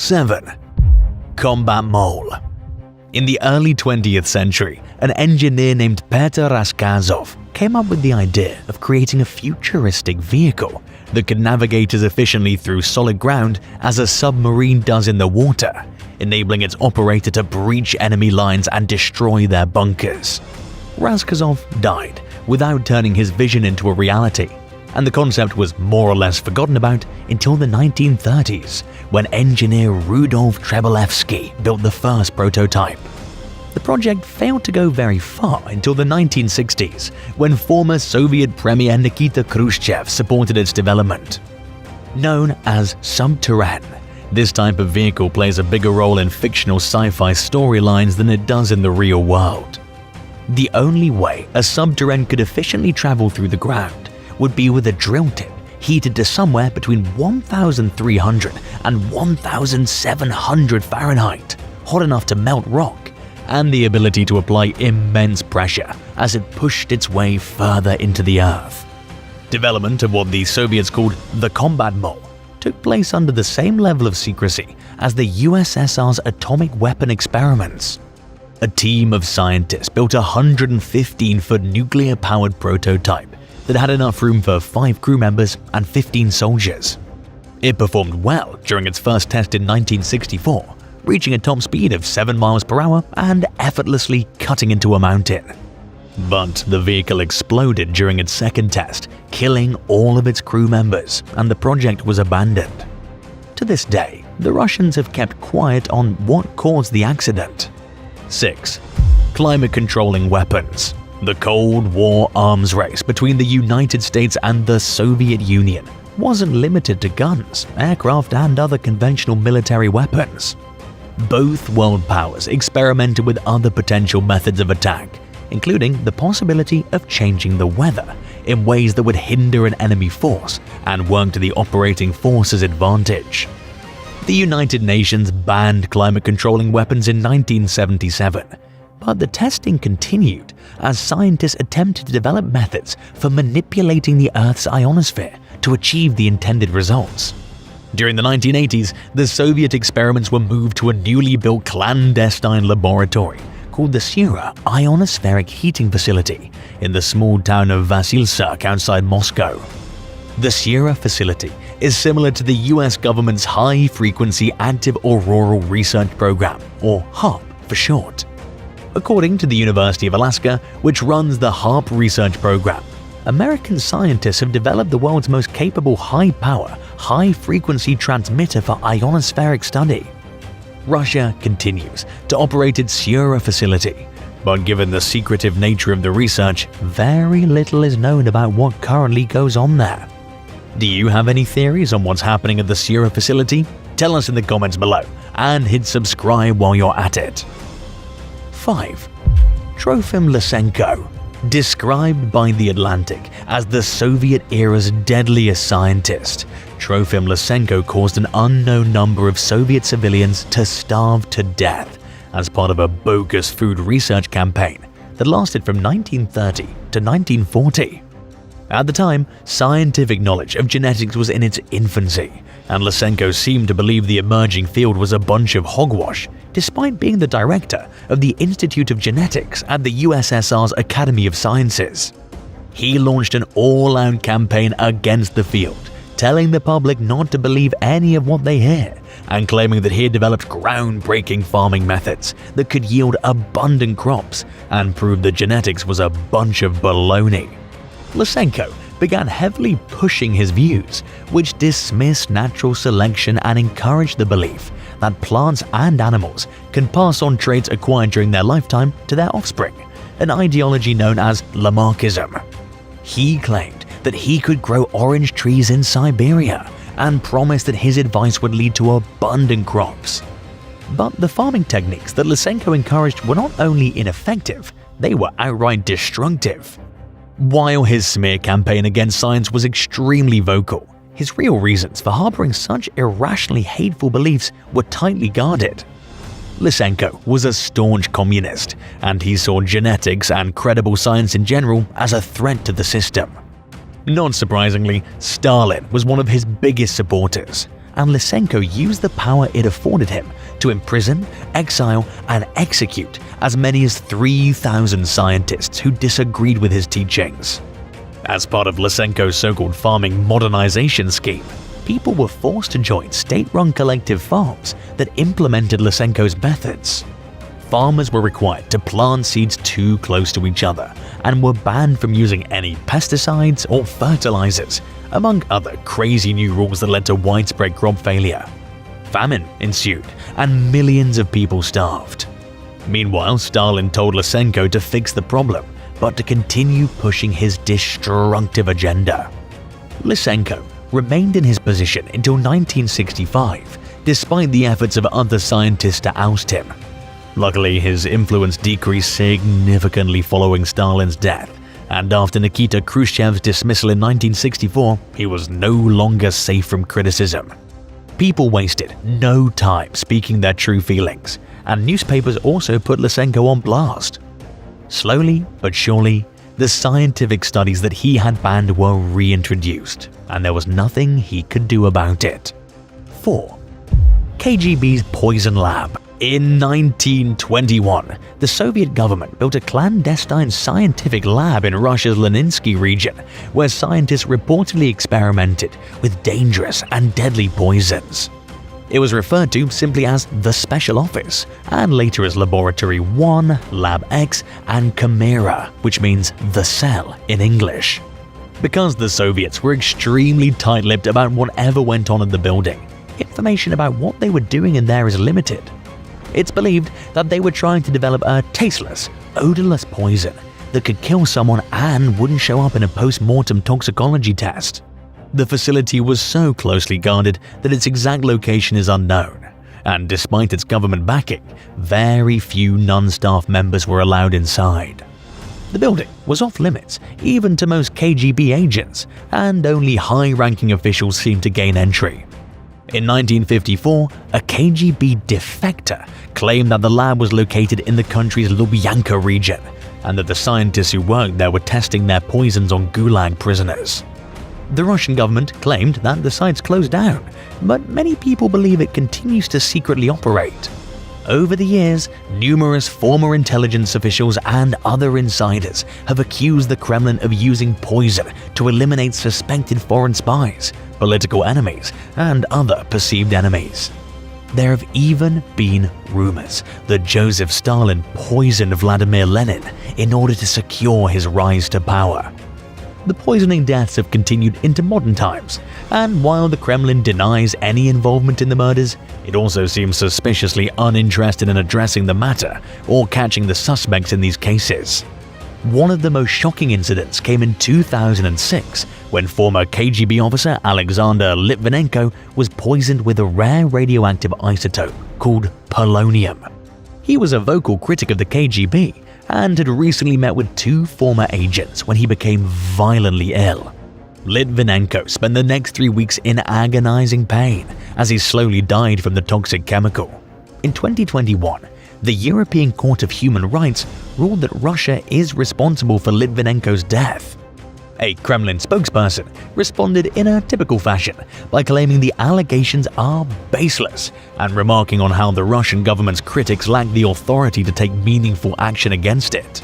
7. Combat Mole. In the early 20th century, an engineer named Petr Raskazov came up with the idea of creating a futuristic vehicle that could navigate as efficiently through solid ground as a submarine does in the water, enabling its operator to breach enemy lines and destroy their bunkers. Raskazov died without turning his vision into a reality, and the concept was more or less forgotten about until the 1930s, when engineer Rudolf Trebolevsky built the first prototype. The project failed to go very far until the 1960s, when former Soviet Premier Nikita Khrushchev supported its development. Known as Sub-Terrain, this type of vehicle plays a bigger role in fictional sci-fi storylines than it does in the real world. The only way a Sub-Terrain could efficiently travel through the ground would be with a drill tip heated to somewhere between 1,300 and 1,700 Fahrenheit, hot enough to melt rock, and the ability to apply immense pressure as it pushed its way further into the Earth. Development of what the Soviets called the Combat Mole took place under the same level of secrecy as the USSR's atomic weapon experiments. A team of scientists built a 115-foot nuclear-powered prototype that had enough room for 5 crew members and 15 soldiers. It performed well during its first test in 1964, reaching a top speed of 7 miles per hour and effortlessly cutting into a mountain. But the vehicle exploded during its second test, killing all of its crew members, and the project was abandoned. To this day, the Russians have kept quiet on what caused the accident. 6. Climate-controlling weapons. The Cold War arms race between the United States and the Soviet Union wasn't limited to guns, aircraft, and other conventional military weapons. Both world powers experimented with other potential methods of attack, including the possibility of changing the weather in ways that would hinder an enemy force and work to the operating force's advantage. The United Nations banned climate-controlling weapons in 1977, but the testing continued as scientists attempted to develop methods for manipulating the Earth's ionosphere to achieve the intended results. During the 1980s, the Soviet experiments were moved to a newly built clandestine laboratory called the Sura Ionospheric Heating Facility in the small town of Vasilsurk outside Moscow. The Sura facility is similar to the US government's High Frequency Active Auroral Research Program, or HAARP for short. According to the University of Alaska, which runs the HAARP research program, American scientists have developed the world's most capable high-power, high-frequency transmitter for ionospheric study. Russia continues to operate its Sura facility, but given the secretive nature of the research, very little is known about what currently goes on there. Do you have any theories on what's happening at the Sura facility? Tell us in the comments below, and hit subscribe while you're at it. 5. Trofim Lysenko. Described by The Atlantic as the Soviet-era's deadliest scientist, Trofim Lysenko caused an unknown number of Soviet civilians to starve to death as part of a bogus food research campaign that lasted from 1930 to 1940. At the time, scientific knowledge of genetics was in its infancy, and Lysenko seemed to believe the emerging field was a bunch of hogwash, despite being the director of the Institute of Genetics at the USSR's Academy of Sciences. He launched an all-out campaign against the field, telling the public not to believe any of what they hear, and claiming that he had developed groundbreaking farming methods that could yield abundant crops and proved that genetics was a bunch of baloney. Lysenko began heavily pushing his views, which dismissed natural selection and encouraged the belief that plants and animals can pass on traits acquired during their lifetime to their offspring, an ideology known as Lamarckism. He claimed that he could grow orange trees in Siberia and promised that his advice would lead to abundant crops. But the farming techniques that Lysenko encouraged were not only ineffective, they were outright destructive. While his smear campaign against science was extremely vocal, his real reasons for harboring such irrationally hateful beliefs were tightly guarded. Lysenko was a staunch communist, and he saw genetics and credible science in general as a threat to the system. Not surprisingly, Stalin was one of his biggest supporters, and Lysenko used the power it afforded him to imprison, exile, and execute as many as 3,000 scientists who disagreed with his teachings. As part of Lysenko's so-called farming modernization scheme, people were forced to join state-run collective farms that implemented Lysenko's methods. Farmers were required to plant seeds too close to each other and were banned from using any pesticides or fertilizers, among other crazy new rules that led to widespread crop failure. Famine ensued, and millions of people starved. Meanwhile, Stalin told Lysenko to fix the problem, but to continue pushing his destructive agenda. Lysenko remained in his position until 1965, despite the efforts of other scientists to oust him. Luckily, his influence decreased significantly following Stalin's death, and after Nikita Khrushchev's dismissal in 1964, he was no longer safe from criticism. People wasted no time speaking their true feelings, and newspapers also put Lysenko on blast. Slowly but surely, the scientific studies that he had banned were reintroduced, and there was nothing he could do about it. 4. KGB's Poison Lab. In 1921, the Soviet government built a clandestine scientific lab in Russia's Leninsky region, where scientists reportedly experimented with dangerous and deadly poisons. It was referred to simply as the Special Office, and later as Laboratory 1, Lab X, and Chimera, which means the cell in English. Because the Soviets were extremely tight-lipped about whatever went on in the building, information about what they were doing in there is limited. It's believed that they were trying to develop a tasteless, odorless poison that could kill someone and wouldn't show up in a post-mortem toxicology test. The facility was so closely guarded that its exact location is unknown, and despite its government backing, very few non-staff members were allowed inside. The building was off-limits even to most KGB agents, and only high-ranking officials seemed to gain entry. In 1954, a KGB defector claimed that the lab was located in the country's Lubyanka region, and that the scientists who worked there were testing their poisons on Gulag prisoners. The Russian government claimed that the site's closed down, but many people believe it continues to secretly operate. Over the years, numerous former intelligence officials and other insiders have accused the Kremlin of using poison to eliminate suspected foreign spies, political enemies, and other perceived enemies. There have even been rumors that Joseph Stalin poisoned Vladimir Lenin in order to secure his rise to power. The poisoning deaths have continued into modern times, and while the Kremlin denies any involvement in the murders, it also seems suspiciously uninterested in addressing the matter or catching the suspects in these cases. One of the most shocking incidents came in 2006 when former KGB officer Alexander Litvinenko was poisoned with a rare radioactive isotope called polonium. He was a vocal critic of the KGB and had recently met with 2 former agents when he became violently ill. Litvinenko spent the next 3 weeks in agonizing pain as he slowly died from the toxic chemical. In 2021, the European Court of Human Rights ruled that Russia is responsible for Litvinenko's death. A Kremlin spokesperson responded in a typical fashion by claiming the allegations are baseless and remarking on how the Russian government's critics lack the authority to take meaningful action against it.